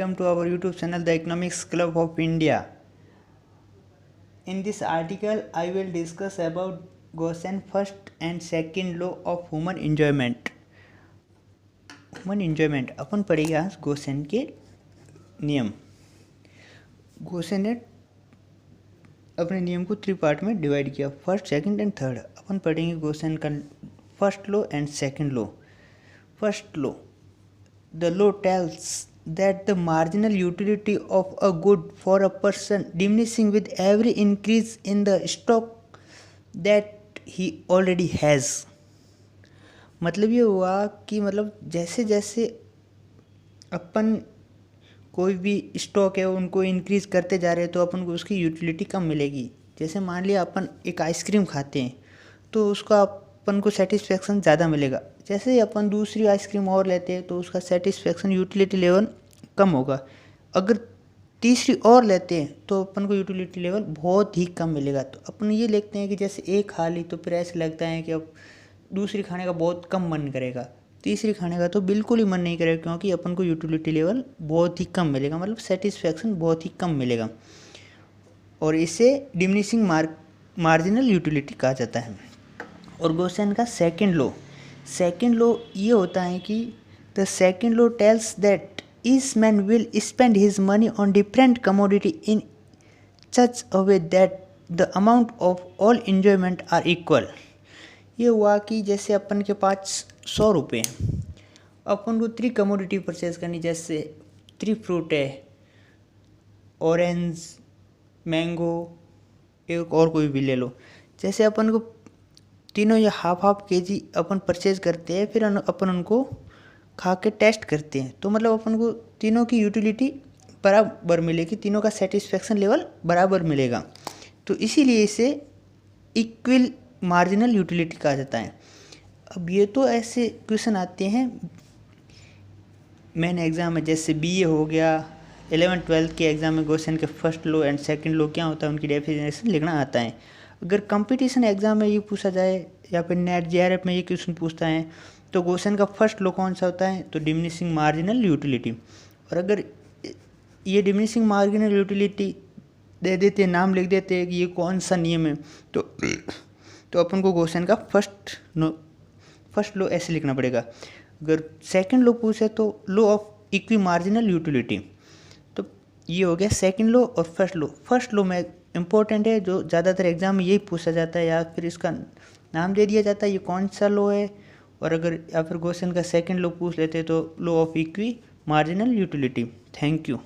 welcome to our YouTube channel, The Economics Club of India. In this article, I will discuss about Gaussian first and second law of human enjoyment. अपन पढ़ेगा Gaussian के नियम। Gaussian ने अपने नियम को 3 part में divide किया, first, second and third. अपन पढ़ेंगे गॉसियन का first law and second law. First law, the law tells that the marginal utility of a good for a person diminishing with every increase in the stock that he already has। मतलब ये हुआ कि जैसे जैसे अपन कोई भी stock है उनको इंक्रीज करते जा रहे हैं तो अपन को उसकी यूटिलिटी कम मिलेगी। जैसे मान लिया अपन एक आइसक्रीम खाते हैं तो उसका अपन को सेटिस्फेक्शन ज़्यादा मिलेगा। जैसे ही अपन दूसरी आइसक्रीम और लेते हैं तो उसका सेटिस्फेक्शन यूटिलिटी लेवल कम होगा। अगर तीसरी और लेते हैं तो अपन को यूटिलिटी लेवल बहुत ही कम मिलेगा। तो अपन ये लिखते हैं कि जैसे एक खा ली तो फिर ऐसे लगता है कि अब दूसरी खाने का बहुत कम मन करेगा, तीसरी खाने का तो बिल्कुल ही मन नहीं करेगा, क्योंकि अपन को यूटिलिटी लेवल बहुत ही कम मिलेगा, मतलब सेटिस्फेक्शन बहुत ही कम मिलेगा। और इसे डिमिनिशिंग मार्जिनल यूटिलिटी कहा जाता है। और गॉसियन का सेकंड लॉ ये होता है कि the second law tells that each man will spend his money on different commodity in such a way that the amount of all enjoyment are equal. ये हुआ कि जैसे अपन के पास 100 रुपये हैं, अपन को 3 कमोडिटी परचेज करनी, जैसे 3 फ्रूट है, ऑरेंज, मैंगो, एक और कोई भी ले लो। जैसे अपन को तीनों या हाफ केजी अपन परचेज करते हैं, फिर अपन उनको खा के टेस्ट करते हैं, तो मतलब अपन को तीनों की यूटिलिटी बराबर मिलेगी, तीनों का सेटिस्फेक्शन लेवल बराबर मिलेगा। तो इसीलिए इसे इक्वल मार्जिनल यूटिलिटी कहा जाता है। अब ये तो ऐसे क्वेश्चन आते हैं मेन एग्ज़ाम में, जैसे बीए हो गया, 11th-12th के एग्ज़ाम में गॉसियन के first law and second law क्या होता है उनकी डेफिनेशन लिखना आता है। अगर कंपटीशन एग्ज़ाम में ये पूछा जाए या फिर नेट जेआरएफ में ये क्वेश्चन पूछता है तो गॉसियन का फर्स्ट लॉ कौन सा होता है, तो डिमिनिशिंग मार्जिनल यूटिलिटी। और अगर ये डिमिनिशिंग मार्जिनल यूटिलिटी दे देते, नाम लिख देते हैं कि ये कौन सा नियम है, तो अपन को गॉसियन का फर्स्ट लॉ ऐसे लिखना पड़ेगा। अगर सेकंड लॉ पूछे तो law of equi marginal utility. तो ये हो गया सेकंड लॉ और फर्स्ट लॉ। फर्स्ट लॉ में इम्पोर्टेंट है, जो ज़्यादातर एग्जाम में यही पूछा जाता है, या फिर इसका नाम दे दिया जाता है ये कौन सा लॉ है। और अगर या फिर गॉसियन का सेकंड लॉ पूछ लेते तो law of equi marginal utility. Thank you.